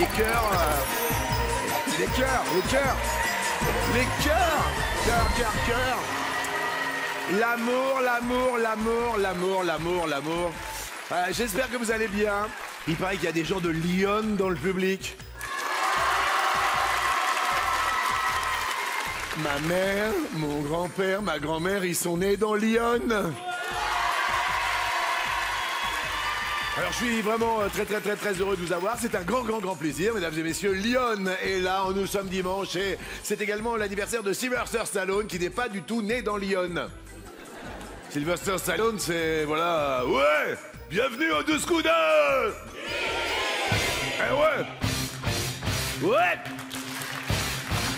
les cœurs, les cœurs, les cœurs, les cœurs, cœur, cœur, cœur. L'amour, l'amour, l'amour, l'amour, l'amour, l'amour. J'espère que vous allez bien. Il paraît qu'il y a des gens de Lyon dans le public. Ma mère, mon grand-père, ma grand-mère, ils sont nés dans Lyon. Alors je suis vraiment très heureux de vous avoir. C'est un grand plaisir, mesdames et messieurs. Lyon est là, nous sommes dimanche et c'est également l'anniversaire de Sylvester Stallone qui n'est pas du tout né dans Lyon. Sylvester Stallone, c'est, voilà, ouais, bienvenue au 12 coups de... Eh ouais. Ouais.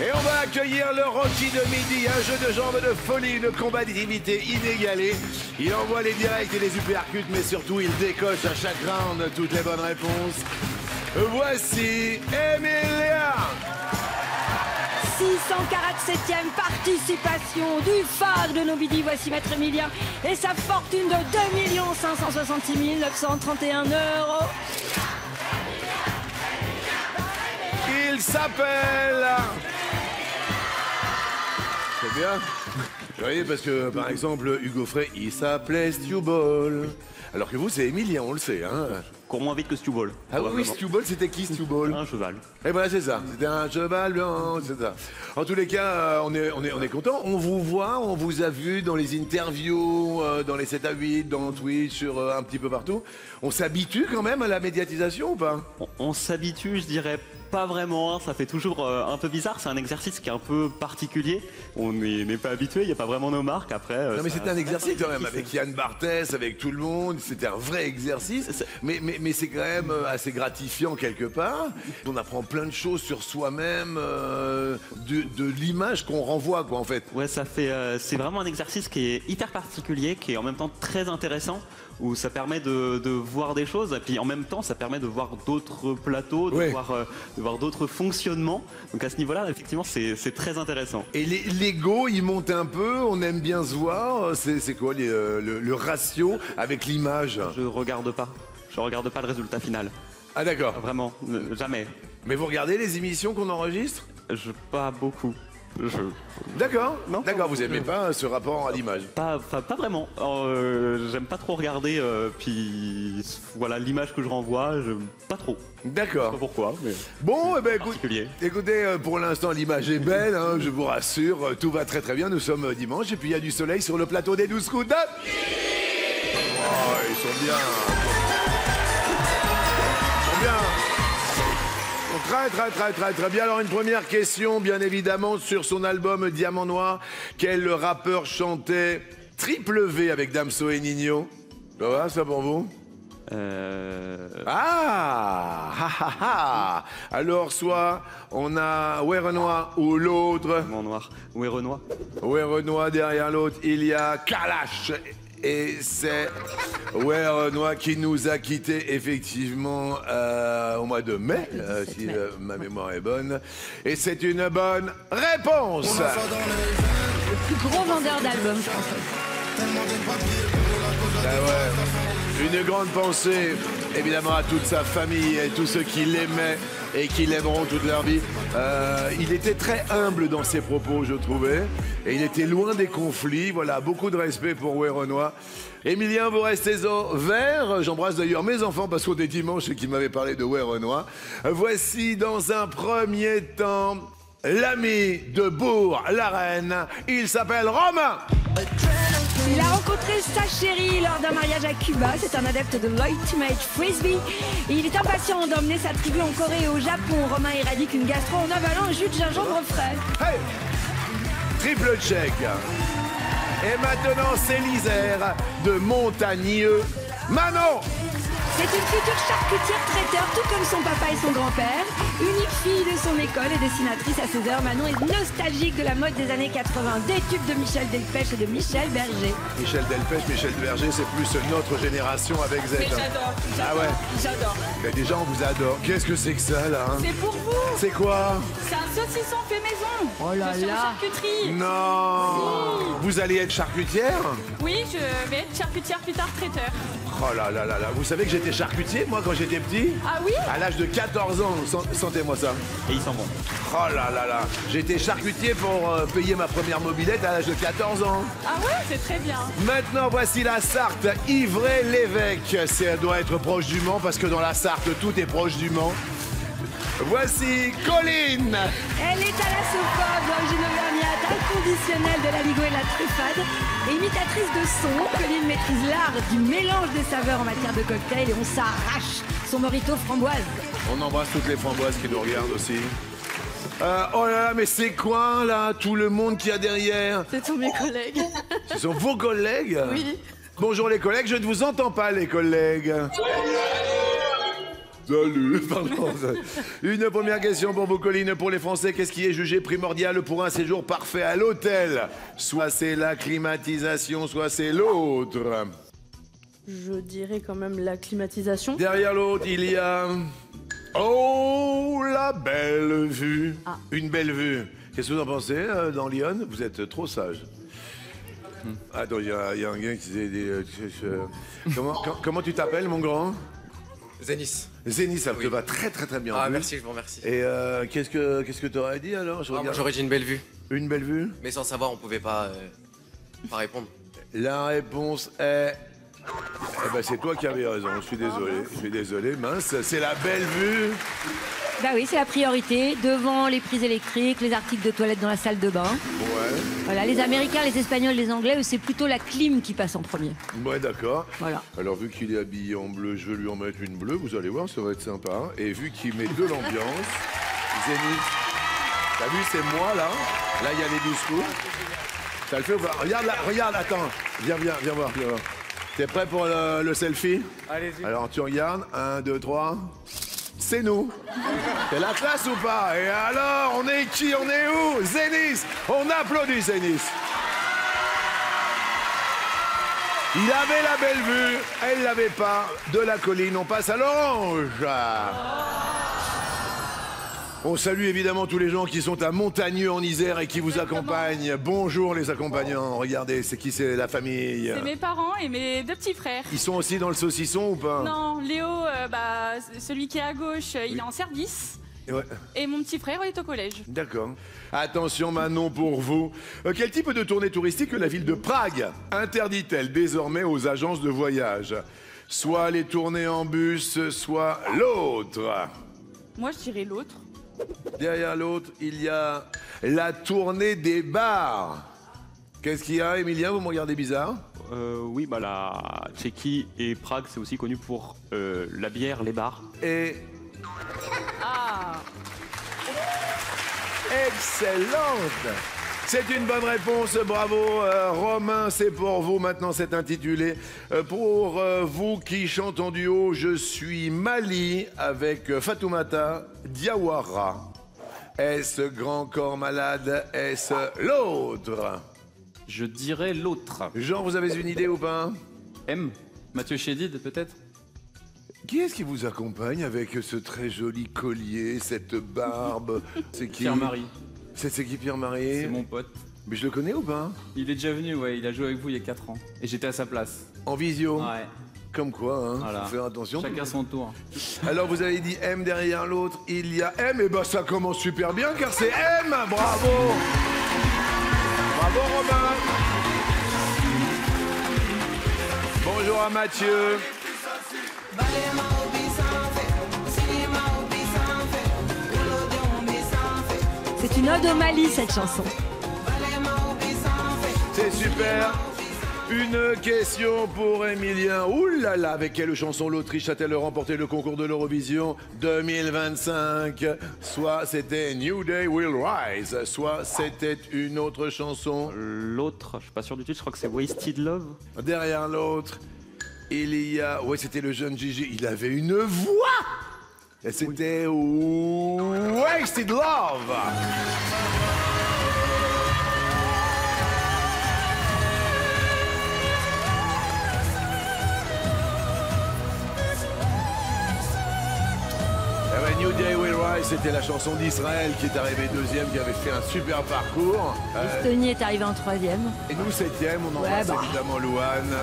Et on va accueillir le Rocky de midi, un jeu de jambes de folie, une combativité inégalée. Il envoie les directs et les uppercuts, mais surtout il décoche à chaque round toutes les bonnes réponses. Voici Emilia. 647e participation du phare de nos midis. Voici Maître Emilien et sa fortune de 2 566 931 €. Il s'appelle... C'est bien. Vous voyez, parce que, par exemple, Hugo Frey, il s'appelait Stewball. Alors que vous, c'est Emilien, on le sait, hein. Cours moins vite que Stewball. Ah oui, Stewball, c'était qui, Stewball? Un cheval. Et voilà, c'est ça. C'était un cheval blanc, c'est ça. En tous les cas, on est content. On vous voit, on vous a vu dans les interviews, dans les 7 à 8, dans Twitch, sur un petit peu partout. On s'habitue quand même à la médiatisation ou pas? On s'habitue, je dirais pas vraiment. Hein. Ça fait toujours un peu bizarre. C'est un exercice qui est un peu particulier. On n'est pas habitué. Il n'y a pas vraiment nos marques. Après. Non, mais c'était un exercice quand même avec Yann Barthès, avec tout le monde. C'était un vrai exercice. Mais c'est quand même assez gratifiant quelque part. On apprend plein de choses sur soi-même, de l'image qu'on renvoie, quoi, en fait. Ouais, ça fait. C'est vraiment un exercice qui est hyper particulier, qui est en même temps très intéressant, où ça permet de voir des choses, et puis en même temps, ça permet de voir d'autres plateaux, de voir d'autres fonctionnements. Donc à ce niveau-là, effectivement, c'est très intéressant. Et l'ego, il monte un peu, on aime bien se voir. C'est quoi le ratio avec l'image? Je regarde pas le résultat final. Ah d'accord. Vraiment, jamais. Mais vous regardez les émissions qu'on enregistre? Pas beaucoup. D'accord. Non, d'accord, vous aimez pas ce rapport à l'image? Pas vraiment. J'aime pas trop regarder, puis voilà l'image que je renvoie, pas trop. D'accord. Je sais pas pourquoi, mais bon, eh ben, écoutez, pour l'instant l'image est belle, hein, je vous rassure, tout va très bien. Nous sommes dimanche et puis il y a du soleil sur le plateau des 12 coups de... Oh, ils sont bien. Ils sont bien. Très bien. Alors une première question, bien évidemment, sur son album Diamant Noir. Quel rappeur chantait Triple V avec Damso et Nino? Ça va, ça pour vous? Alors soit on a Ouais Renoir ou l'autre. Diamant Noir. Ouais Renoir. Ouais Renoir, derrière l'autre, il y a Kalash. Et c'est Ouais Renoir qui nous a quittés effectivement au mois de mai, si ma mémoire est bonne. Et c'est une bonne réponse. Le plus gros vendeur d'albums français. Ah ouais. Une grande pensée, évidemment, à toute sa famille et tous ceux qui l'aimaient et qui l'aimeront toute leur vie. Il était très humble dans ses propos, je trouvais. Et il était loin des conflits. Voilà, beaucoup de respect pour Ouais Renoir. Emilien, vous restez au vert. J'embrasse d'ailleurs mes enfants parce qu'on est dimanche et qu'ils m'avaient parlé de Ouais Renoir. Voici dans un premier temps l'ami de Bourg-la-Reine. Il s'appelle Romain. Il a rencontré sa chérie lors d'un mariage à Cuba. C'est un adepte de l'Ultimate Frisbee. Et il est impatient d'emmener sa tribu en Corée et au Japon. Romain éradique une gastro en avalant un jus de gingembre frais. Hey, triple check. Et maintenant, c'est l'Isère de Montagneux. Manon. C'est une future charcutière traiteur, tout comme son papa et son grand-père. Unique fille de son école et dessinatrice à ses heures, Manon est nostalgique de la mode des années 80. Des tubes de Michel Delpech et de Michel Berger. Michel Delpech, Michel Berger, c'est plus notre génération avec Z. Mais j'adore. Ah ouais. J'adore. Mais déjà, on vous adore. Qu'est-ce que c'est que ça, là, hein? C'est pour vous. C'est quoi? C'est un saucisson fait maison. Oh là Je suis en là. charcuterie. Non. Vous allez être charcutière? Oui, je vais être charcutière plus tard traiteur. Oh là là là là. Vous savez que j'étais charcutier, moi, quand j'étais petit? Ah oui? À l'âge de 14 ans, sentez-moi ça. Et ils s'en vont. Oh là là là. J'étais charcutier pour payer ma première mobilette à l'âge de 14 ans. Ah ouais, c'est très bien. Maintenant, voici la Sarthe, Ivray-l'Évêque. Ça doit être proche du Mans, parce que dans la Sarthe, tout est proche du Mans. Voici Colline. Elle est thalassophone, d'origine auvergnate, inconditionnelle de la ligo et de la truffade. Et imitatrice de son, Colline maîtrise l'art du mélange des saveurs en matière de cocktail et on s'arrache son mojito framboise. On embrasse toutes les framboises qui nous regardent aussi. Oh là là, mais c'est quoi là, tout le monde qu'il y a derrière? Ce sont mes collègues. Ce sont vos collègues? Oui. Bonjour les collègues, je ne vous entends pas les collègues. Salut, pardon. Une première question pour vous, Colline. Pour les Français, qu'est-ce qui est jugé primordial pour un séjour parfait à l'hôtel? Soit c'est la climatisation, soit c'est l'autre. Je dirais quand même la climatisation. Derrière l'autre, il y a... Oh, la belle vue. Ah. Une belle vue. Qu'est-ce que vous en pensez dans Lyon? Vous êtes trop sage. Attends, il y a un gars qui disait comment tu t'appelles, mon grand? Zénis. Zénis, ça te va très très très bien. Ah, merci, je vous remercie. Et qu'est-ce que tu aurais dit alors? Moi, j'aurais dit une belle vue. Une belle vue? Mais sans savoir, on pouvait pas répondre. La réponse est... Eh ben, c'est toi qui avais raison, je suis désolé, mince, c'est la belle vue. Bah oui, c'est la priorité, devant les prises électriques, les articles de toilette dans la salle de bain. Ouais. Voilà, les Américains, les Espagnols, les Anglais, eux, c'est plutôt la clim qui passe en premier. Ouais, d'accord. Voilà. Alors, vu qu'il est habillé en bleu, je vais lui en mettre une bleue, vous allez voir, ça va être sympa. Hein. Et vu qu'il met de l'ambiance, Zénith, t'as vu, c'est moi, là. Là, il y a les discours. Ça le fait ou pas? Regarde, là, regarde, attends. Viens voir. T'es prêt pour le selfie? Allez-y. Alors, tu regardes. 1, 2, 3. C'est nous. C'est la classe ou pas? Et alors, on est qui? On est où? Zénis. On applaudit Zénis. Il avait la belle vue, elle l'avait pas. De la colline, on passe à l'orange. On salue évidemment tous les gens qui sont à Montagneux en Isère et qui vous accompagnent. Bonjour les accompagnants. Regardez, c'est qui? C'est la famille. C'est mes parents et mes deux petits frères. Ils sont aussi dans le saucisson ou pas? Non, Léo, celui qui est à gauche, il est en service. Ouais. Et mon petit frère est au collège. D'accord. Attention Manon pour vous. Quel type de tournée touristique la ville de Prague interdit-elle désormais aux agences de voyage? Soit les tournées en bus, soit l'autre. Moi, je dirais l'autre. Derrière l'autre, il y a la tournée des bars. Qu'est-ce qu'il y a, Emilien? Vous me regardez bizarre. Oui, bah la Tchéquie et Prague, c'est aussi connu pour la bière, les bars. Et... Ah. Excellente! C'est une bonne réponse, bravo Romain, c'est pour vous, maintenant c'est intitulé pour vous qui chantent en duo, je suis Mali avec Fatoumata Diawara. Est-ce Grand Corps Malade? Est-ce l'autre? Je dirais l'autre. Jean, vous avez une idée ou pas? M. Mathieu Chédid, peut-être? Qui est-ce qui vous accompagne avec ce très joli collier, cette barbe? C'est qui? Pierre-Marie. C'est qui Pierre-Marie? C'est mon pote. Mais je le connais ou pas? Il est déjà venu, ouais, il a joué avec vous il y a 4 ans. Et j'étais à sa place. En visio? Ouais. Comme quoi, hein, Voilà. faut faire attention. Chacun son tour. Alors vous avez dit M derrière l'autre, il y a M, et ben ça commence super bien car c'est M, bravo! Bravo Romain! Bonjour à Mathieu. C'est une ode au Mali, cette chanson. C'est super. Une question pour Emilien. Ouh là là, avec quelle chanson l'Autriche a-t-elle remporté le concours de l'Eurovision 2025? Soit c'était New Day Will Rise, soit c'était une autre chanson. L'autre, je suis pas sûr du titre, je crois que c'est Wasted Love. Derrière l'autre, il y a... Ouais, c'était le jeune Gigi. Il avait une voix. Et c'était Wasted Love. New Day Will Rise, c'était la chanson d'Israël qui est arrivée deuxième, qui avait fait un super parcours. Estonie est arrivé en troisième. Et nous septième, on embrasse évidemment Louane,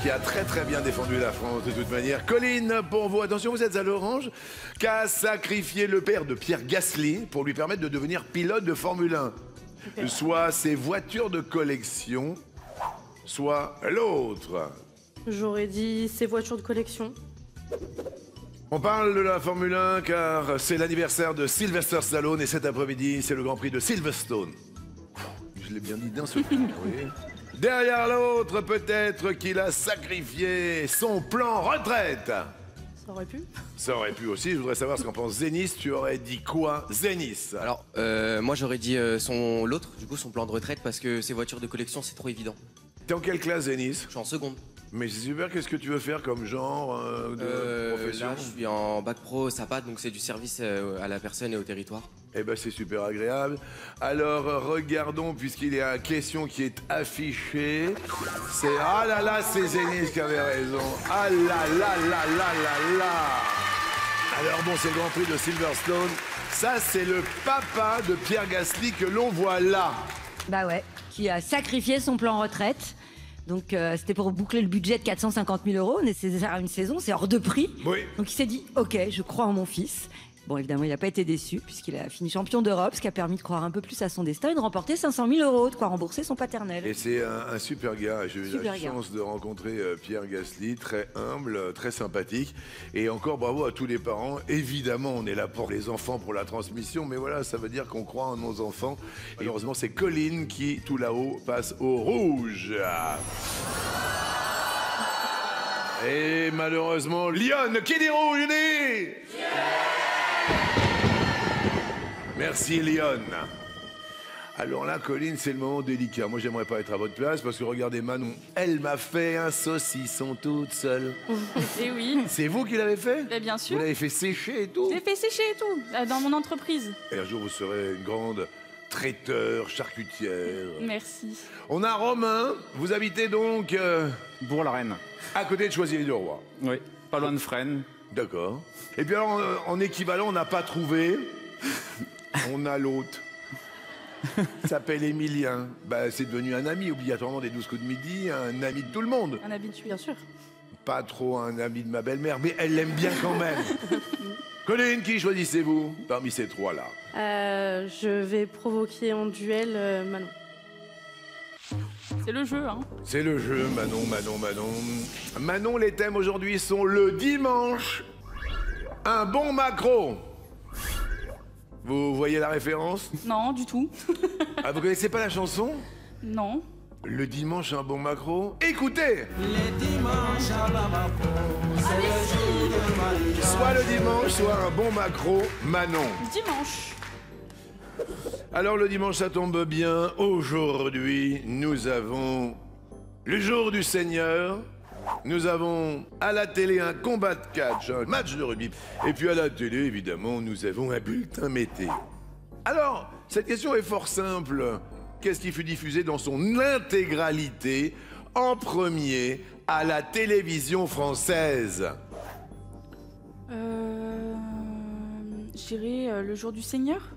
qui a très très bien défendu la France de toute manière. Colline, pour vous, attention, vous êtes à l'orange, qu'a sacrifié le père de Pierre Gasly pour lui permettre de devenir pilote de Formule 1. Soit ses voitures de collection, soit l'autre. J'aurais dit ses voitures de collection. On parle de la Formule 1 car c'est l'anniversaire de Sylvester Stallone et cet après-midi, c'est le Grand Prix de Silverstone. Je l'ai bien dit d'un seul coup, oui. Derrière l'autre, peut-être qu'il a sacrifié son plan retraite. Ça aurait pu. Ça aurait pu aussi. Je voudrais savoir ce qu'en pense Zénis. Tu aurais dit quoi, Zénis? Alors, moi j'aurais dit l'autre, du coup son plan de retraite, parce que ses voitures de collection c'est trop évident. T'es en quelle classe, Zénis? Je suis en seconde. Mais c'est super, qu'est-ce que tu veux faire comme genre de profession? Là, je suis en bac pro SAPAT, donc c'est du service à la personne et au territoire. Eh ben c'est super agréable. Alors regardons, puisqu'il y a une question qui est affichée. C'est ah là là, c'est Zénis qui avait raison. Ah là là là là là là. Alors bon, c'est le Grand Prix de Silverstone. Ça, c'est le papa de Pierre Gasly que l'on voit là. Bah ouais, qui a sacrifié son plan retraite. Donc c'était pour boucler le budget de 450 000 €, nécessaire à une saison, c'est hors de prix. Oui. Donc il s'est dit, ok, je crois en mon fils. Bon, évidemment, il n'a pas été déçu, puisqu'il a fini champion d'Europe, ce qui a permis de croire un peu plus à son destin et de remporter 500 000 €, de quoi rembourser son paternel. Et c'est un super gars. J'ai eu la chance de rencontrer Pierre Gasly, très humble, très sympathique. Et encore bravo à tous les parents. Évidemment, on est là pour les enfants, pour la transmission, mais voilà, ça veut dire qu'on croit en nos enfants. Et heureusement, c'est Colline qui, tout là-haut, passe au rouge. Et malheureusement, Lyon, qui dit rouge, dit Merci, Lyon. Alors là, Colline, c'est le moment délicat. Moi, j'aimerais pas être à votre place parce que regardez Manon, elle m'a fait un saucisson toute seule. Et oui. C'est vous qui l'avez fait? Mais bien sûr. Vous l'avez fait sécher et tout? Je l'ai fait sécher et tout, dans mon entreprise. Et un jour, vous serez une grande traiteur, charcutière. Merci. On a Romain. Vous habitez donc Bourg-la-Reine. à côté de Choisy-le-Roi. Oui, pas loin de Fresnes. D'accord. Et puis alors, en équivalent, on n'a pas trouvé. On a l'autre. Il s'appelle Émilien. Bah, c'est devenu un ami, obligatoirement, des 12 coups de midi, un ami de tout le monde. Un habitué, bien sûr. Pas trop un ami de ma belle-mère, mais elle l'aime bien quand même. Colline, qui choisissez-vous parmi ces trois-là? Je vais provoquer en duel Manon. C'est le jeu, hein. C'est le jeu, Manon, Manon, Manon. Manon, les thèmes aujourd'hui sont le dimanche, un bon macro. Vous voyez la référence? Non, du tout. Ah, vous connaissez pas la chanson? Non. Le dimanche, un bon macro. Écoutez! Les dimanches à la macro, c'est le jour de Manon. Soit le dimanche, soit un bon macro, Manon. Dimanche. Alors le dimanche, ça tombe bien. Aujourd'hui, nous avons le jour du Seigneur. Nous avons à la télé un combat de catch, un match de rugby. Et puis à la télé, évidemment, nous avons un bulletin météo. Alors, cette question est fort simple. Qu'est-ce qui fut diffusé dans son intégralité en premier à la télévision française? Je dirais le jour du Seigneur.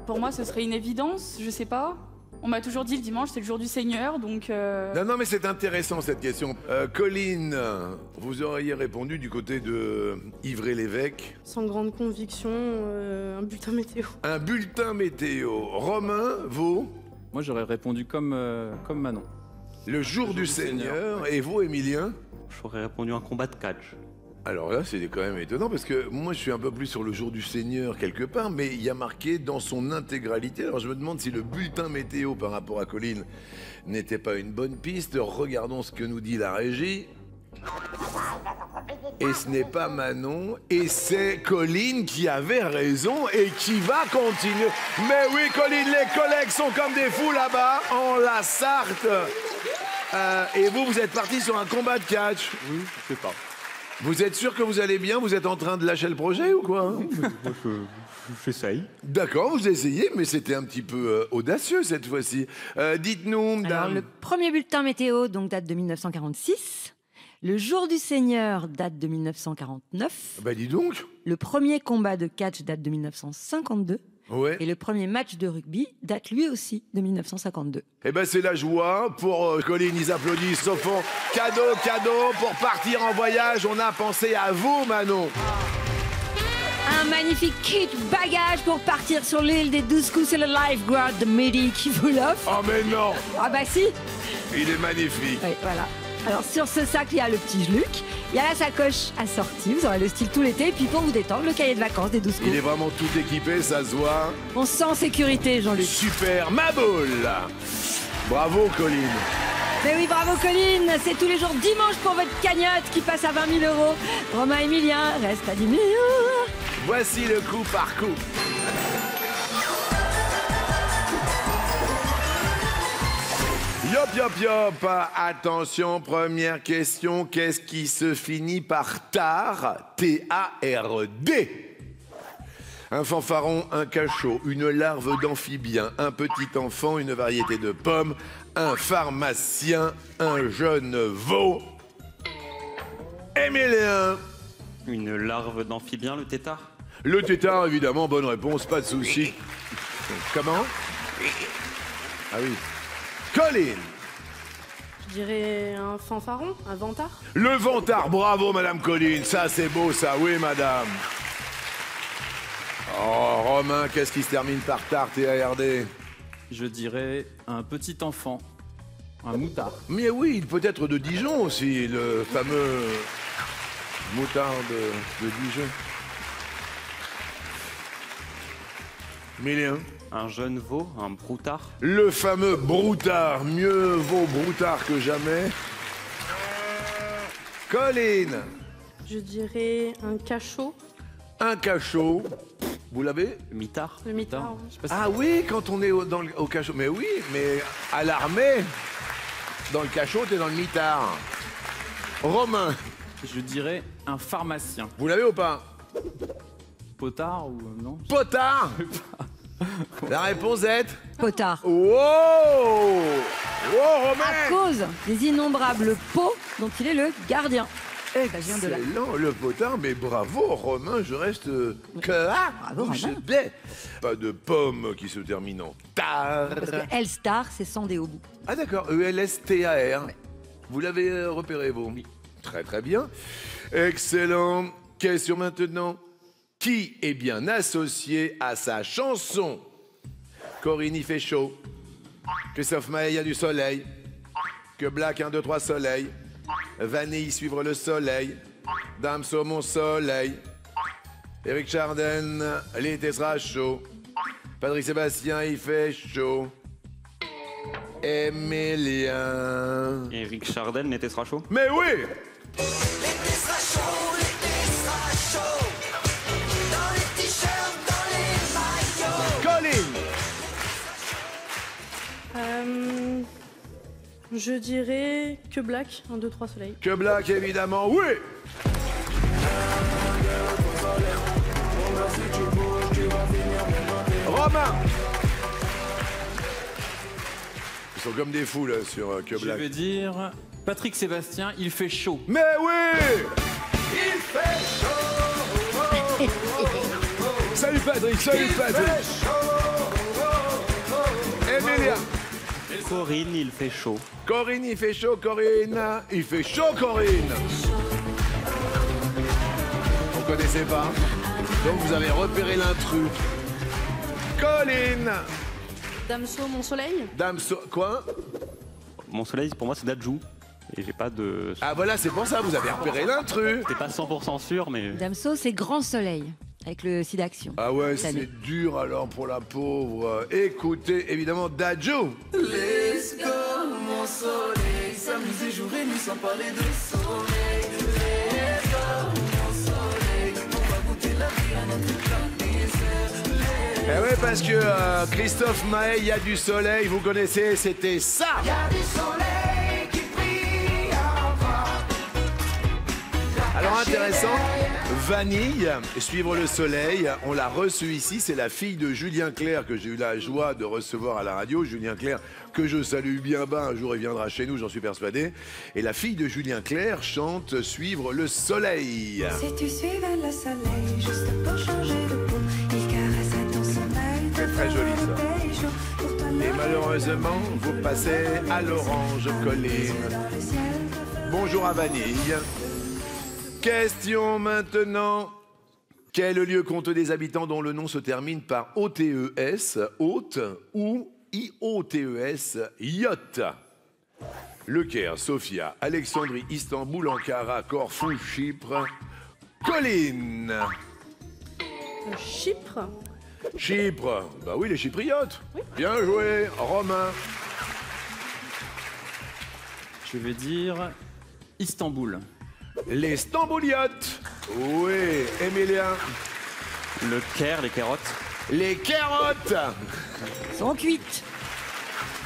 Pour moi, ce serait une évidence, je sais pas. On m'a toujours dit le dimanche, c'est le jour du Seigneur, donc... Non, mais c'est intéressant cette question. Colline, vous auriez répondu du côté de Ivry-l'Évêque. Sans grande conviction, un bulletin météo. Un bulletin météo. Romain, vous? Moi, j'aurais répondu comme Manon. Le jour du Seigneur. Et vous, Émilien? J'aurais répondu un combat de catch. Alors là, c'est quand même étonnant parce que moi, je suis un peu plus sur le jour du Seigneur quelque part, mais il y a marqué dans son intégralité. Alors je me demande si le bulletin météo par rapport à Colline n'était pas une bonne piste. Regardons ce que nous dit la régie. Et ce n'est pas Manon, et c'est Colline qui avait raison et qui va continuer. Mais oui, Colline, les collègues sont comme des fous là-bas, en la Sarthe. Et vous, vous êtes parti sur un combat de catch. Oui, je sais pas. Vous êtes sûr que vous allez bien? Vous êtes en train de lâcher le projet ou quoi? J'essaye. D'accord, vous essayez, mais c'était un petit peu audacieux cette fois-ci. Dites-nous, Alors, dame. le premier bulletin météo donc, date de 1946. Le jour du Seigneur date de 1949. Bah dis donc. Le premier combat de catch date de 1952. Ouais. Et le premier match de rugby date lui aussi de 1952. Eh ben c'est la joie pour Colline, ils applaudissent au fond. Cadeau pour partir en voyage. On a pensé à vous, Manon. Un magnifique kit bagage pour partir sur l'île des 12 coups. C'est le lifeguard de Mehdi qui vous l'offre. Oh mais non. Ah bah si. Il est magnifique. Oui, voilà. Alors sur ce sac, il y a le petit Luc, il y a la sacoche assortie, vous aurez le style tout l'été, et puis pour vous détendre, le cahier de vacances des 12 coups. Il est vraiment tout équipé, ça se voit. On se sent en sécurité, Jean-Luc. Super, ma boule. Bravo, Colline. Mais oui, bravo Colline, c'est tous les jours dimanche pour votre cagnotte qui passe à 20 000 €. Romain Emilien reste à 10 000 €. Voici le coup par coup. Yop, yop, yop. Attention, première question. Qu'est-ce qui se finit par tard? T-A-R-D. Un fanfaron, un cachot, une larve d'amphibien, un petit enfant, une variété de pommes, un pharmacien, un jeune veau. Émilien. Une larve d'amphibien, le tétard? Le tétard, évidemment, bonne réponse, pas de souci. Comment? Ah oui. Colline. Je dirais un fanfaron, un vantard. Le vantard, bravo Madame Colline, ça c'est beau ça, oui madame. Oh Romain, qu'est-ce qui se termine par tard, T-A-R-D? Je dirais un petit enfant, un moutard. Mais oui, il peut être de Dijon aussi, le fameux moutard de Dijon. Emilien. Un jeune veau, un broutard. Le fameux broutard, mieux vaut broutard que jamais. Colline. Je dirais un cachot. Un cachot. Vous l'avez? Le mitard. Le mitard. Je sais pas si- Ah oui, quand on est au cachot. Mais oui, mais à l'armée, dans le cachot, t'es dans le mitard. Romain. Je dirais un pharmacien. Vous l'avez ou pas? Potard ou non? Potard. La réponse est... Potard. Wow. Oh, À Romain. cause des innombrables pots dont il est le gardien. Ça vient de là. Excellent, le potard, mais bravo Romain, je reste que Bravo, bouche Romain. bée. Pas de pomme qui se termine en tar. Parce que L-Star, c'est sans D au bout. Ah d'accord, E-L-S-T-A-R. Vous l'avez repéré, vous? Oui. Très très bien. Excellent. Question maintenant. Qui est bien associé à sa chanson? Corinne, il fait chaud. Christophe Maé, il y a du soleil. Que Black, 1, 2, 3, soleil. Vanille, suivre le soleil. Damso, mon soleil. Éric Chardin, l'été sera chaud. Patrick Sébastien, il fait chaud. Emilien. Éric Chardin, l'été sera chaud. Mais oui! L'été sera chaud, l'été sera chaud. Dans les t-shirts, dans les maillots. Colline. Je dirais que Black, 1, 2, 3 soleil. Que Black, évidemment, oui! Romain! Ils sont comme des fous là sur Que Je Black. vais dire Patrick Sébastien, il fait chaud. Mais oui! Il fait chaud. Salut Patrick, salut Patrick! Emilia! Corinne, il fait chaud. Corinne, il fait chaud, Corinne! Il fait chaud, Corinne! Vous connaissez pas? Donc vous avez repéré l'intrus. Colline! Damso, mon soleil. Quoi? Mon soleil, pour moi, c'est Dadju. Et j'ai pas de... Ah voilà, c'est pour ça, vous avez repéré l'intrus. T'es pas 100% sûr, mais... Damso, c'est Grand Soleil, avec le site d'action. Ah ouais, Cette année. c'est dur alors pour la pauvre. Écoutez, évidemment, Dadju. Let's go, mon soleil. S'amuser jour et nuit sans parler de soleil. Let's go, mon soleil. On va goûter la vie à notre Eh ouais, parce que Christophe Maé, il y a du soleil, vous connaissez, c'était ça. y a du soleil qui brille encore. Alors intéressant, Vanille, suivre le soleil. On l'a reçue ici. C'est la fille de Julien Clerc que j'ai eu la joie de recevoir à la radio. Julien Clerc, que je salue bien bas. Un jour, il viendra chez nous, j'en suis persuadé. Et la fille de Julien Clerc chante Suivre le soleil. Si tu suivais le soleil, juste pour changer de peau, il caresse ton sommeil. C'est très joli ça. Et malheureusement, vous passez à l'orange colline. Bonjour à Vanille. Question maintenant. Quel lieu compte des habitants dont le nom se termine par O-T-E-S, hôte, ou I-O-T-E-S, yacht? Le Caire, Sofia, Alexandrie, Istanbul, Ankara, Corfou, Chypre, Colline. Chypre. Chypre, bah oui, les Chypriotes. Oui. Bien joué, Romain. Je vais dire Istanbul. Les Stambouliotes. Oui, Emilien. Le Caire, les carottes. Les carottes. Sont cuites.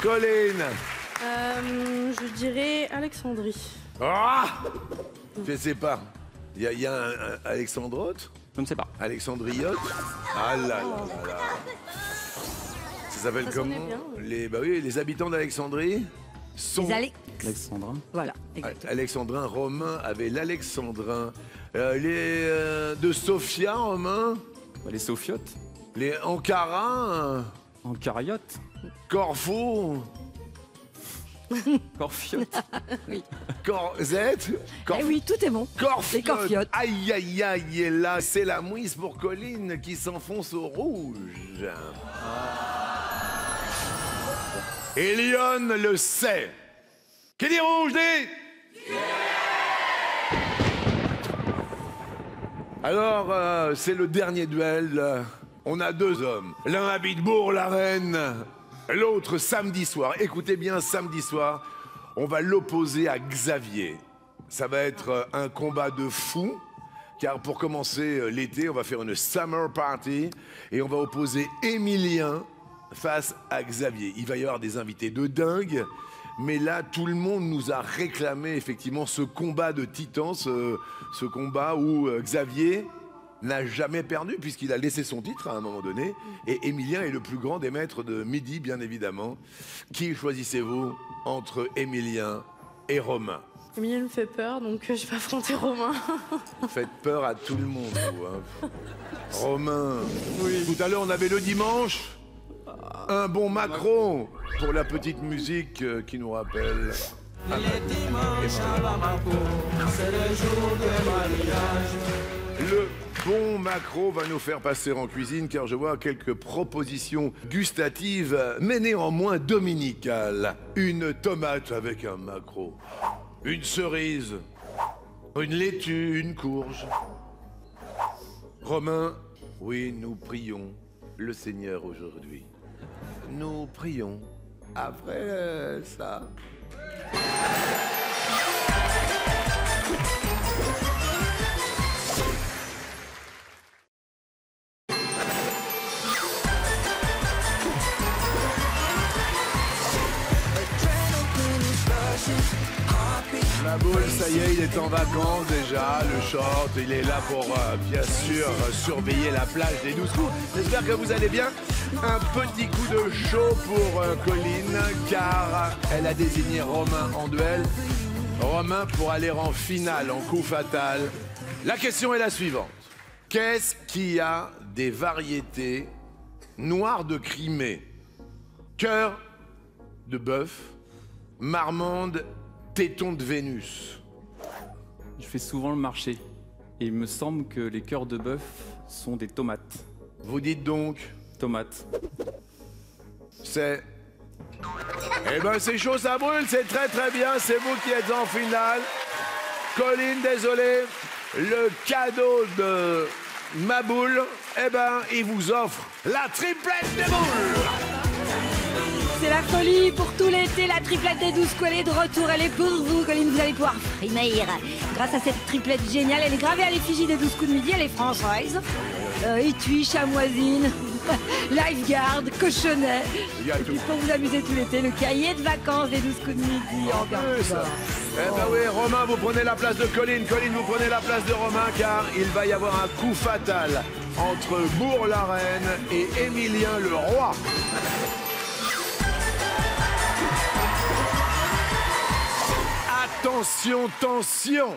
Colline. Je dirais Alexandrie. Ah, je sais pas. Il y a un Alexandrote? Je ne sais pas. Alexandriote? Ah là là là là. Ça s'appelle comment? Bah oui, les habitants d'Alexandrie sont... Les Alexandrin. Voilà, exactement. Alexandrin, Romain avait l'Alexandrin. De Sofia, Romain? Les Sophiotes. Les Ankara? Ancariotes. Corfou? Corfiote. Oui. Corzette? Eh oui, tout est bon. Les Corfiotes. Aïe, aïe, aïe, et là, c'est la mouise pour Colline qui s'enfonce au rouge. Et Lyon le sait. Qui dit rouge dit? Alors, c'est le dernier duel. On a deux hommes. L'un habite Bourg-la-Reine, l'autre samedi soir. Écoutez bien, samedi soir, on va l'opposer à Xavier. Ça va être un combat de fou, car pour commencer l'été, on va faire une summer party et on va opposer Emilien face à Xavier. Il va y avoir des invités de dingue, mais là, tout le monde nous a réclamé effectivement ce combat de titans, ce combat où Xavier n'a jamais perdu puisqu'il a laissé son titre à un moment donné. Et Emilien est le plus grand des maîtres de midi, bien évidemment. Qui choisissez-vous entre Emilien et Romain? Emilien me fait peur, donc je vais affronter Romain. Vous faites peur à tout le monde, vous, hein. Romain, oui. Tout à l'heure, on avait le dimanche un bon Macron pour la petite musique qui nous rappelle... Le bon Macron va nous faire passer en cuisine car je vois quelques propositions gustatives mais néanmoins dominicales. Une tomate avec un maquereau, une cerise, une laitue, une courge. Romain, oui, nous prions le Seigneur aujourd'hui. Nous prions après ça. La boule, ça y est, il est en vacances déjà, le short, il est là pour bien sûr surveiller la plage des 12 coups. J'espère que vous allez bien. Un petit coup de chaud pour Colline, car elle a désigné Romain en duel. Romain pour aller en finale, en coup fatal. La question est la suivante. Qu'est-ce qui a des variétés noires de Crimée? Cœur de bœuf, marmande, téton de Vénus. Je fais souvent le marché. Et il me semble que les cœurs de bœuf sont des tomates. Vous dites donc? Tomates. C'est... Eh ben c'est chaud, ça brûle, c'est très très bien, c'est vous qui êtes en finale. Colline, désolé, le cadeau de ma boule, eh ben il vous offre la triplette des boules. C'est la folie pour tout l'été, la triplette des 12 coups, elle est de retour, elle est pour vous, Colline, vous allez pouvoir frémir. Grâce à cette triplette géniale, elle est gravée à l'effigie des 12 coups de midi, elle est française. Étui, chamoisine, lifeguard, cochonnet. Et puis pour vous amuser tout l'été, le cahier de vacances des 12 coups de midi. Encore. Eh ben oui, Romain, vous prenez la place de Colline. Colline, vous prenez la place de Romain, car il va y avoir un coup fatal entre Bourg-la-Reine et Émilien le Roi. Attention, tension.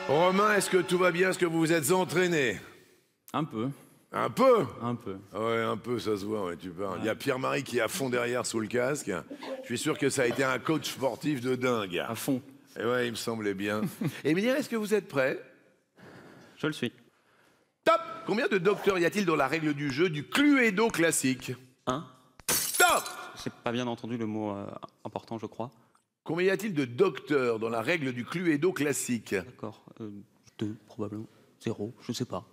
Romain, est-ce que tout va bien? Est-ce que vous vous êtes entraîné? Un peu. Un peu? Un peu. Ouais, un peu, ça se voit, ouais, tu parles. Il y a Pierre-Marie qui est à fond derrière sous le casque. Je suis sûr que ça a été un coach sportif de dingue. À fond. Et ouais, il me semblait bien. Émilien, est-ce que vous êtes prêt? Je le suis. Top! Combien de docteurs y a-t-il dans la règle du jeu du Cluedo classique? Un. Top! J'ai pas bien entendu le mot important, je crois. Combien y a-t-il de docteurs dans la règle du Cluedo classique? D'accord. 2, probablement. 0, je sais pas.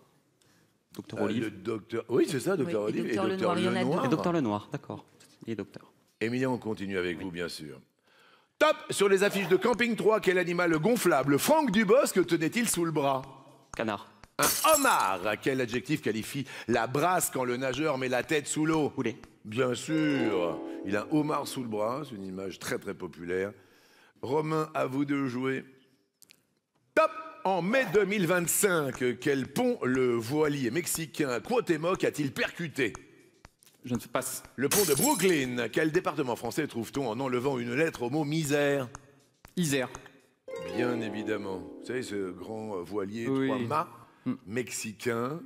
Docteur Le Olive. docteur... Oui, c'est ça, docteur Oui, et Olive. docteur Lenoir, il y en a deux. Et Docteur Lenoir, d'accord. Les docteurs. Émilien, on continue avec vous, bien sûr. Top! Sur les affiches de Camping 3, quel animal gonflable Franck Dubosc tenait-il sous le bras? Canard. Un homard! Quel adjectif qualifie la brasse quand le nageur met la tête sous l'eau? Poulet. Bien sûr! Il a un homard sous le bras, c'est une image très très populaire. Romain, à vous de jouer. Top! En mai 2025, quel pont le voilier mexicain Cuauhtémoc a-t-il percuté? Je ne fais pas. Le pont de Brooklyn. Quel département français trouve-t-on en enlevant une lettre au mot misère? Isère. Bien évidemment. Vous savez, ce grand voilier, Oui. 3 mâts, mexicain.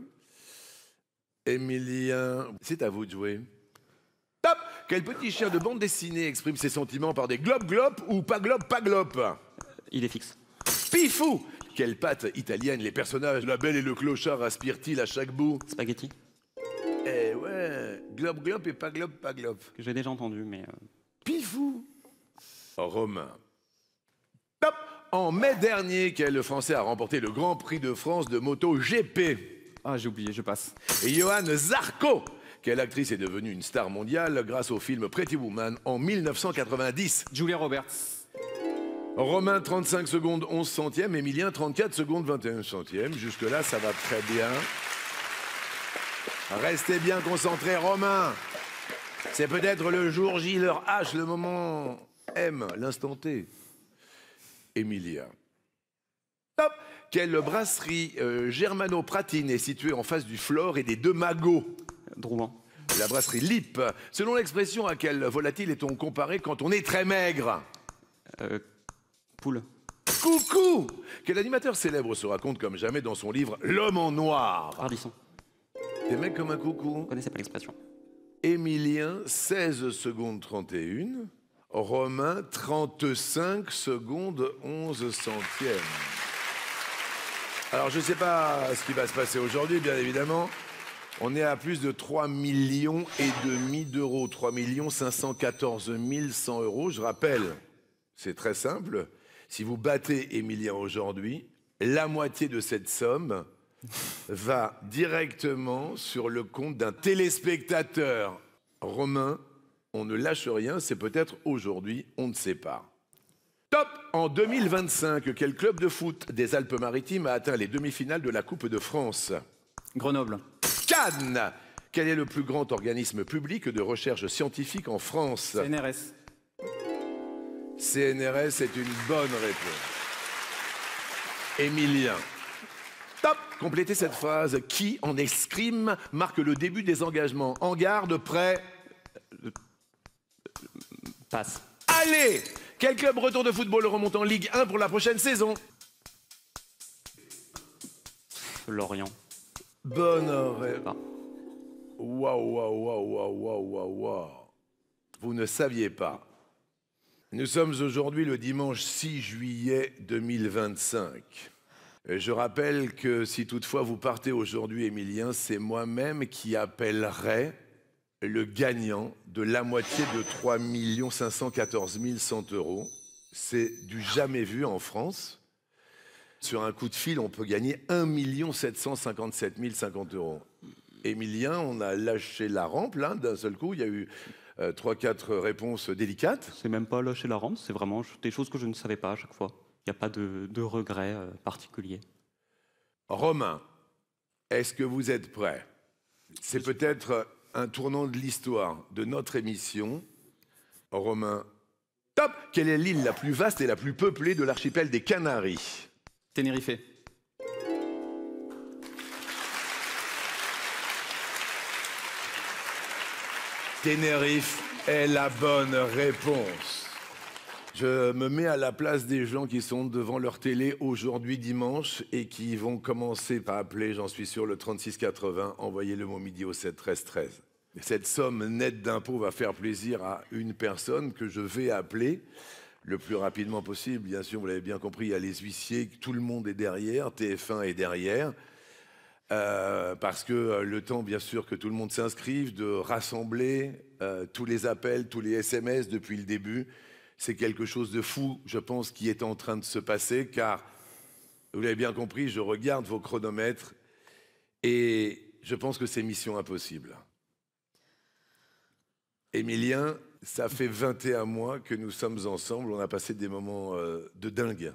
Émilien, c'est à vous de jouer. Top! Quel petit chien de bande dessinée exprime ses sentiments par des glop-glop ou pas glop, pas glop? Il est fixe. Pifou! Quelle pâte italienne les personnages La Belle et le Clochard aspirent-ils à chaque bout? Spaghetti. Eh ouais, glop-glop et pas glop, pas glop. Que j'ai déjà entendu, mais... Pifou! Romain. Top! En mai dernier, quel Français a remporté le Grand Prix de France de moto GP? Ah, j'ai oublié, je passe. Et Johan Zarco. Quelle actrice est devenue une star mondiale grâce au film Pretty Woman en 1990? Julia Roberts. Romain, 35 secondes, 11 centièmes. Émilien, 34 secondes, 21 centièmes. Jusque-là, ça va très bien. Restez bien concentrés, Romain. C'est peut-être le jour J, l'heure H, le moment M, l'instant T. Émilien. Top! Quelle brasserie germano-pratine est située en face du Flore et des Deux Magots? Drouin. La brasserie Lippe. Selon l'expression, à quel volatile est-on comparé quand on est très maigre? Poule. Coucou! Quel animateur célèbre se raconte comme jamais dans son livre L'homme en noir? Ardisson. Des mecs comme un coucou. Vous connaissez pas l'expression. Émilien, 16 secondes 31. Romain, 35 secondes 11 centièmes. Alors, je ne sais pas ce qui va se passer aujourd'hui, bien évidemment. On est à plus de 3,5 millions d'euros. 3 514 100 euros. Je rappelle, c'est très simple. Si vous battez Émilien aujourd'hui, la moitié de cette somme va directement sur le compte d'un téléspectateur. Romain, on ne lâche rien, c'est peut-être aujourd'hui, on ne sait pas. Top! En 2025, quel club de foot des Alpes-Maritimes a atteint les demi-finales de la Coupe de France? Grenoble. Cannes! Quel est le plus grand organisme public de recherche scientifique en France? CNRS. CNRS est une bonne réponse. Émilien. Top! Complétez cette phrase. Qui, en escrime, marque le début des engagements? En garde, prêt? Passe. Allez! Quel club breton de football remonte en Ligue 1 pour la prochaine saison? Lorient. Bonne réponse. Ah. Waouh, waouh, waouh, waouh, waouh, waouh, waouh. Vous ne saviez pas. Nous sommes aujourd'hui le dimanche 6 juillet 2025. Et je rappelle que si toutefois vous partez aujourd'hui, Émilien, c'est moi-même qui appellerai le gagnant de la moitié de 3 514 100 euros. C'est du jamais vu en France. Sur un coup de fil, on peut gagner 1 757 050 euros. Émilien, on a lâché la rampe, là, d'un seul coup. Il y a eu 3-4 réponses délicates. C'est même pas lâcher la rampe, c'est vraiment des choses que je ne savais pas à chaque fois. Il n'y a pas de regret particulier. Romain, est-ce que vous êtes prêt? C'est peut-être un tournant de l'histoire de notre émission. Romain. Top! Quelle est l'île la plus vaste et la plus peuplée de l'archipel des Canaries? Tenerife. Tenerife est la bonne réponse. Je me mets à la place des gens qui sont devant leur télé aujourd'hui dimanche et qui vont commencer par appeler, j'en suis sûr, le 3680, envoyez le mot midi au 7 13 13. Cette somme nette d'impôts va faire plaisir à une personne que je vais appeler le plus rapidement possible. Bien sûr, vous l'avez bien compris, il y a les huissiers, tout le monde est derrière, TF1 est derrière. Parce que le temps, bien sûr, que tout le monde s'inscrive, de rassembler tous les appels, tous les SMS depuis le début, c'est quelque chose de fou, je pense, qui est en train de se passer, car, vous l'avez bien compris, je regarde vos chronomètres et je pense que c'est mission impossible. Émilien, ça fait 21 mois que nous sommes ensemble, on a passé des moments de dingue.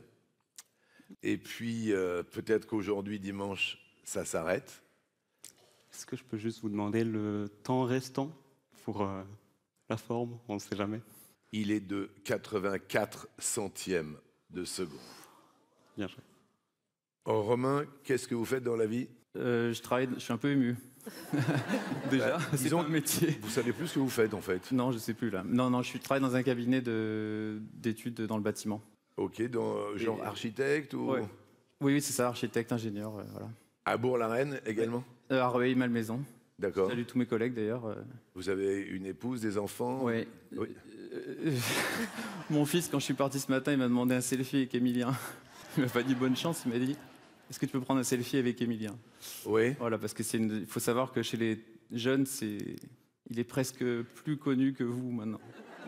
Et puis, peut-être qu'aujourd'hui, dimanche, ça s'arrête. Est-ce que je peux juste vous demander le temps restant pour la forme? On ne sait jamais. Il est de 84 centièmes de seconde. Bien joué. Oh, Romain, qu'est-ce que vous faites dans la vie? Je travaille, je suis un peu ému. Déjà, c'est mon métier. Vous savez plus ce que vous faites en fait? Non, je sais plus là. Non, je travaille dans un cabinet d'études dans le bâtiment. Ok, genre architecte ou... Ouais. Oui, c'est ça, architecte, ingénieur, voilà. À Bourg-la-Reine également? À Rueil-Malmaison. D'accord. Salut tous mes collègues d'ailleurs. Vous avez une épouse, des enfants? Oui. Mon fils, quand je suis parti ce matin, il m'a demandé un selfie avec Émilien. Il m'a pas dit bonne chance, il m'a dit est-ce que tu peux prendre un selfie avec Émilien? Oui. Voilà, parce que il faut savoir que chez les jeunes, il est presque plus connu que vous maintenant.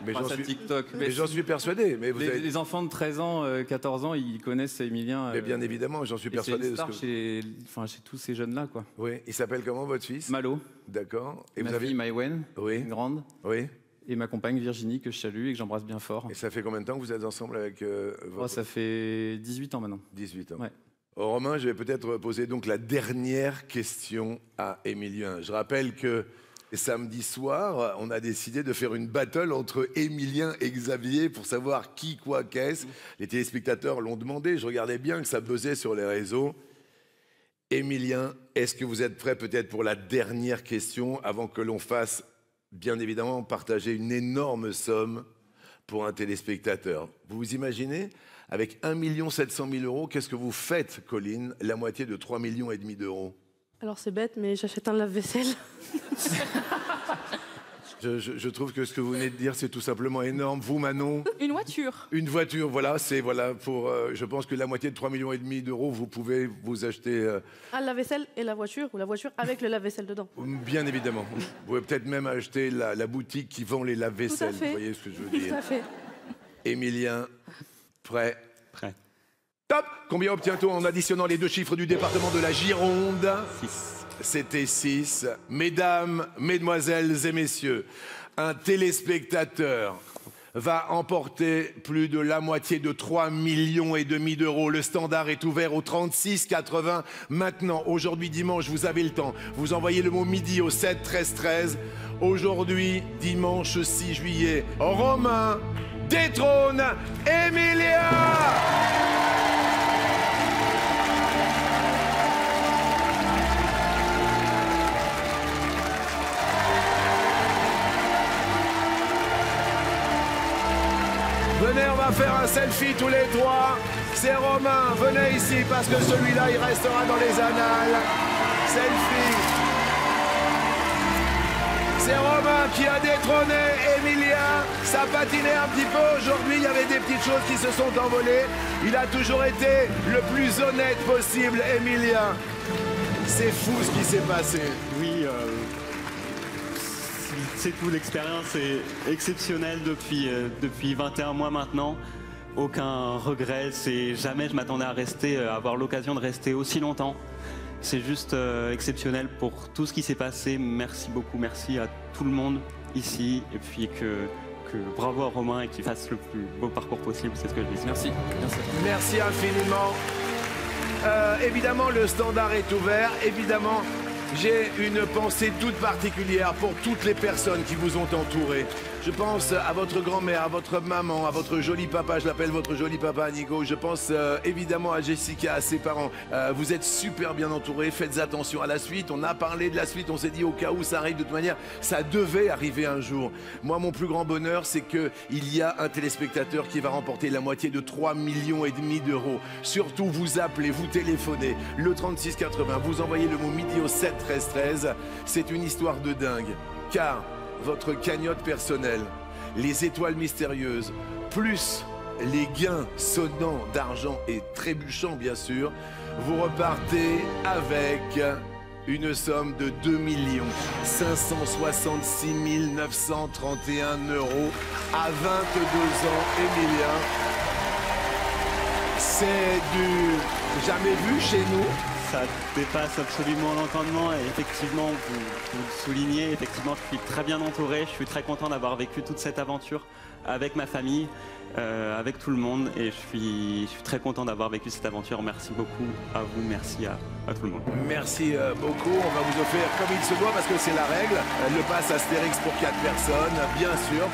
Mais TikTok. Mais j'en suis persuadé. Mais les enfants de 13 ans, 14 ans, ils connaissent Émilien. Mais bien évidemment, j'en suis persuadé. C'est une star chez tous ces jeunes-là, quoi. Oui. Il s'appelle comment votre fils? Malo. D'accord. Et ma fille Maïwen, oui. grande. Oui. Et ma compagne Virginie, que je salue et que j'embrasse bien fort. Et ça fait combien de temps que vous êtes ensemble avec votre... Ça fait 18 ans maintenant. 18 ans. Ouais. Oh, Romain, je vais peut-être poser donc la dernière question à Émilien. Je rappelle que samedi soir, on a décidé de faire une battle entre Émilien et Xavier pour savoir qui, quoi, qu'est-ce. Les téléspectateurs l'ont demandé, je regardais bien que ça buzzait sur les réseaux. Émilien, est-ce que vous êtes prêt peut-être pour la dernière question avant que l'on fasse, bien évidemment, partager une énorme somme pour un téléspectateur? Vous vous imaginez, avec 1 700 000 euros, qu'est-ce que vous faites, Colline, la moitié de 3,5 millions d'euros? Alors c'est bête, mais j'achète un lave-vaisselle. Je trouve que ce que vous venez de dire, c'est tout simplement énorme. Vous, Manon? Une voiture. Une voiture, voilà, c'est pour. Je pense que la moitié de 3,5 millions d'euros, vous pouvez vous acheter. Un lave-vaisselle et la voiture, ou la voiture avec le lave-vaisselle dedans. Bien évidemment. Vous pouvez peut-être même acheter la boutique qui vend les lave-vaisselles. Vous voyez ce que je veux dire? Tout à fait. Émilien, prêt? Prêt. Top! Combien obtient-on en additionnant les 2 chiffres du département de la Gironde? 6. C'était 6. Mesdames, mesdemoiselles et messieurs, un téléspectateur va emporter plus de la moitié de 3,5 millions d'euros. Le standard est ouvert au 36 80. Maintenant, aujourd'hui dimanche, vous avez le temps. Vous envoyez le mot midi au 7 13 13. Aujourd'hui, dimanche 6 juillet, Romain détrône Émilien! Venez, on va faire un selfie tous les 3. C'est Romain, venez ici parce que celui-là, il restera dans les annales. Selfie. C'est Romain qui a détrôné Émilien. Ça patinait un petit peu aujourd'hui, il y avait des petites choses qui se sont envolées. Il a toujours été le plus honnête possible, Émilien. C'est fou ce qui s'est passé. Oui, c'est tout, l'expérience est exceptionnelle depuis 21 mois maintenant. Aucun regret, jamais je m'attendais à avoir l'occasion de rester aussi longtemps. C'est juste exceptionnel pour tout ce qui s'est passé. Merci beaucoup, merci à tout le monde ici. Et puis que bravo à Romain et qu'il fasse le plus beau parcours possible, c'est ce que je dis. Merci. Merci infiniment. Évidemment, le standard est ouvert. Évidemment, j'ai une pensée toute particulière pour toutes les personnes qui vous ont entouré. Je pense à votre grand-mère, à votre maman, à votre joli papa. Je l'appelle votre joli papa, Nico. Je pense évidemment à Jessica, à ses parents. Vous êtes super bien entourés. Faites attention à la suite. On a parlé de la suite. On s'est dit au cas où ça arrive, de toute manière, ça devait arriver un jour. Moi, mon plus grand bonheur, c'est qu'il y a un téléspectateur qui va remporter la moitié de 3,5 millions d'euros. Surtout, vous appelez, vous téléphonez. Le 3680, vous envoyez le mot midi au 7 13 13. C'est une histoire de dingue. Car votre cagnotte personnelle, les étoiles mystérieuses, plus les gains sonnants d'argent et trébuchants bien sûr, vous repartez avec une somme de 2 566 931 euros à 22 ans, Emilien. C'est du jamais vu chez nous. Ça dépasse absolument l'entendement et effectivement, vous le soulignez, effectivement, je suis très bien entouré, je suis très content d'avoir vécu toute cette aventure avec ma famille, avec tout le monde et je suis très content d'avoir vécu cette aventure. Merci beaucoup à vous, merci à tout le monde. Merci beaucoup, on va vous offrir comme il se doit parce que c'est la règle, le pass Astérix pour 4 personnes, bien sûr.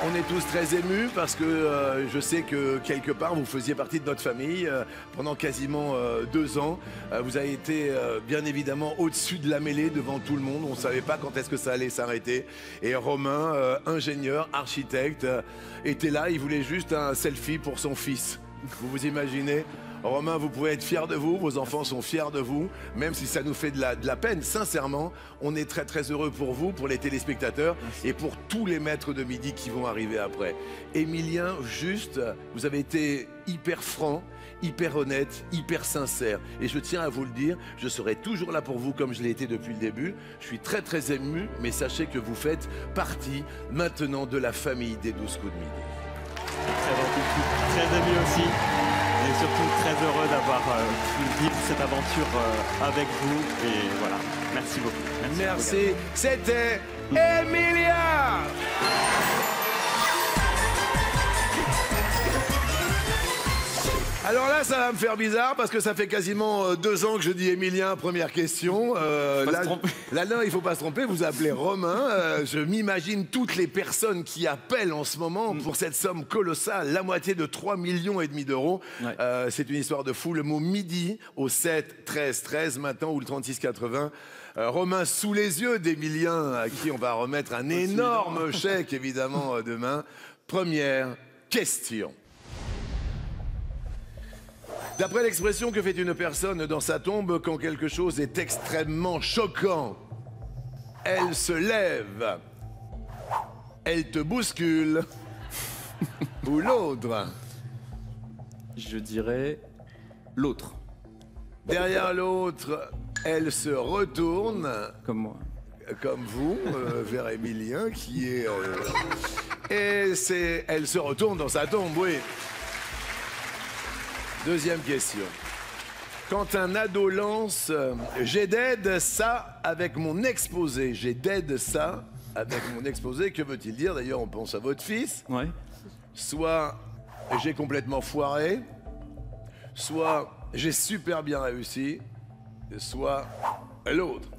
On est tous très émus parce que je sais que quelque part vous faisiez partie de notre famille pendant quasiment 2 ans. Vous avez été bien évidemment au-dessus de la mêlée devant tout le monde, on ne savait pas quand est-ce que ça allait s'arrêter. Et Romain, ingénieur, architecte, était là, il voulait juste un selfie pour son fils. Vous vous imaginez ? Romain, vous pouvez être fier de vous, vos enfants sont fiers de vous, même si ça nous fait de la peine. Sincèrement, on est très très heureux pour vous, pour les téléspectateurs et pour tous les maîtres de midi qui vont arriver après. Émilien, juste, vous avez été hyper franc, hyper honnête, hyper sincère. Et je tiens à vous le dire, je serai toujours là pour vous comme je l'ai été depuis le début. Je suis très très ému, mais sachez que vous faites partie maintenant de la famille des 12 coups de midi. Très gentil, très ému aussi. Et surtout très heureux d'avoir pu vivre cette aventure avec vous. Et voilà, merci beaucoup. Merci. C'était Emilien. Alors là, ça va me faire bizarre parce que ça fait quasiment 2 ans que je dis Emilien, première question. Là, non, il faut pas se tromper, vous appelez Romain. Je m'imagine toutes les personnes qui appellent en ce moment pour cette somme colossale, la moitié de 3,5 millions d'euros. Ouais. C'est une histoire de fou. Le mot midi au 7 13 13 maintenant ou le 36 80. Romain sous les yeux d'Emilien à qui on va remettre un énorme chèque évidemment demain. Première question. D'après l'expression que fait une personne dans sa tombe quand quelque chose est extrêmement choquant, elle se lève, elle te bouscule, ou l'autre. Je dirais l'autre. Derrière l'autre, elle se retourne. Comme moi. Comme vous, vers Emilien, qui est... et elle se retourne dans sa tombe, oui. Deuxième question. Quand un ado lance « J'ai dead ça avec mon exposé », j'ai dead ça avec mon exposé, que veut-il dire? D'ailleurs, on pense à votre fils. Ouais. Soit « J'ai complètement foiré », soit « J'ai super bien réussi », soit l'autre.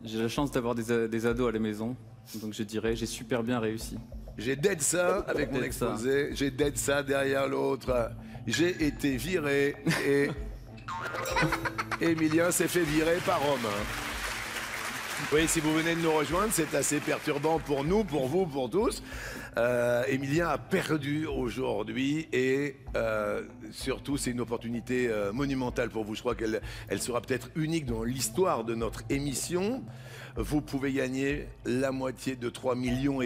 J'ai la chance d'avoir des ados à la maison, donc je dirais « J'ai super bien réussi ». J'ai dead ça avec mon exposé, j'ai dead ça derrière l'autre. J'ai été viré et Emilien s'est fait virer par Romain. Oui, si vous venez de nous rejoindre, c'est assez perturbant pour nous, pour vous, pour tous. Emilien a perdu aujourd'hui et surtout c'est une opportunité monumentale pour vous. Je crois qu'elle sera peut-être unique dans l'histoire de notre émission. Vous pouvez gagner la moitié de 3,5 millions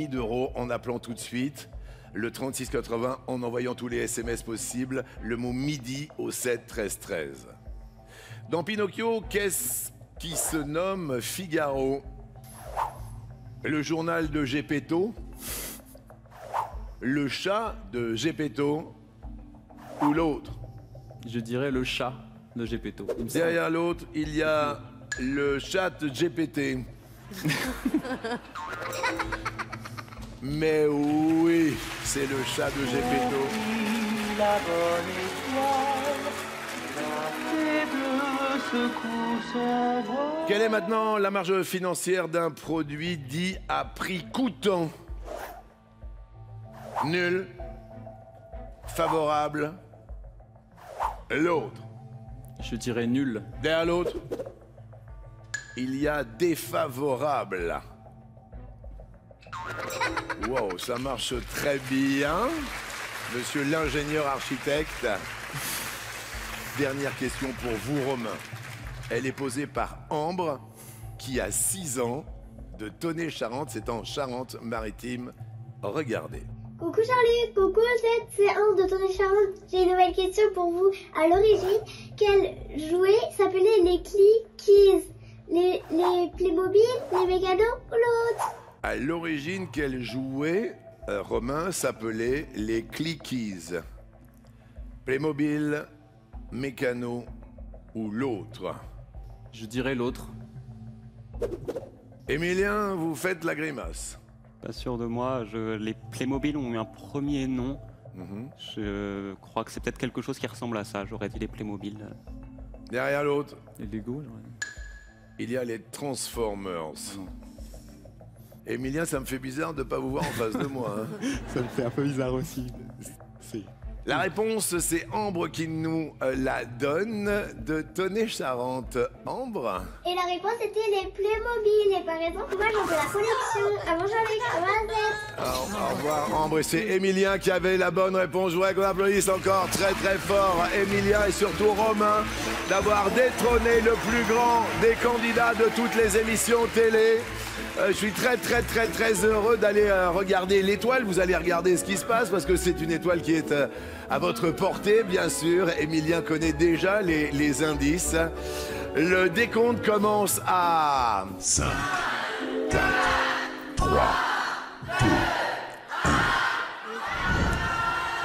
d'euros en appelant tout de suite le 3680 en envoyant tous les SMS possibles, le mot midi au 7 13 13. Dans Pinocchio, qu'est-ce qui se nomme Figaro? Le journal de Geppetto, le chat de Geppetto ou l'autre? Je dirais le chat de Geppetto. Derrière l'autre, il y a le chat GPT. Mais oui, c'est le chat de Geppetto. La bonne étoile, Quelle est maintenant la marge financière d'un produit dit à prix coûtant? Nul. Favorable. L'autre. Je dirais nul. Derrière l'autre. Il y a défavorable. Wow, ça marche très bien. Monsieur l'ingénieur architecte. Dernière question pour vous, Romain. Elle est posée par Ambre, qui a 6 ans, de Tonnet-Charente. C'est en Charente-Maritime. Regardez. Coucou Charlie, coucou Osette, c'est Ambre de Tonnet-Charente. J'ai une nouvelle question pour vous. À l'origine, quel jouet s'appelait les Clickies? Les Playmobil, les Mécanos ou l'autre? À l'origine, quel jouet, Romain, s'appelait les Clickies? Playmobil, Mécano ou l'autre? Je dirais l'autre. Émilien, vous faites la grimace. Pas sûr de moi, les Playmobil ont eu un premier nom. Mhm. Je crois que c'est peut-être quelque chose qui ressemble à ça. J'aurais dit les Playmobil. Derrière l'autre, Les Lego, il y a les Transformers. Émilien, ça me fait bizarre de ne pas vous voir en face de moi. Hein. Ça me fait un peu bizarre aussi. La réponse, c'est Ambre qui nous la donne de Tonnet-Charente. Ambre? Et la réponse était les Playmobil. Et par exemple, moi j'en fais la collection. Avant j'avais Au revoir Ambre, et c'est Émilien qui avait la bonne réponse. Je voudrais qu'on applaudisse encore très très fort Émilien et surtout Romain d'avoir détrôné le plus grand des candidats de toutes les émissions télé. Je suis très heureux d'aller regarder l'étoile. Vous allez regarder ce qui se passe parce que c'est une étoile qui est à votre portée, bien sûr. Émilien connaît déjà les indices. Le décompte commence à 5, 4, 3, 2, 1.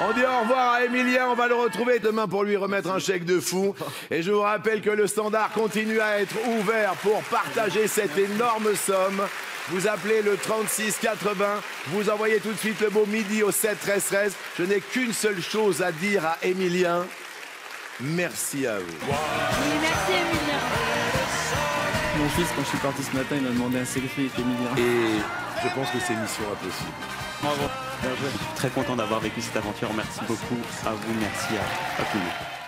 On dit au revoir à Émilien, on va le retrouver demain pour lui remettre un chèque de fou. Et je vous rappelle que le standard continue à être ouvert pour partager cette énorme somme. Vous appelez le 36 80, vous envoyez tout de suite le mot midi au 7 13 13. Je n'ai qu'une seule chose à dire à Émilien. Merci à vous. Oui, merci Émilien. Mon fils, quand je suis parti ce matin, il m'a demandé un selfie avec Émilien. Et je pense que c'est mission impossible. Bravo. Je suis très content d'avoir vécu cette aventure. Merci beaucoup à vous. Merci à tout le monde.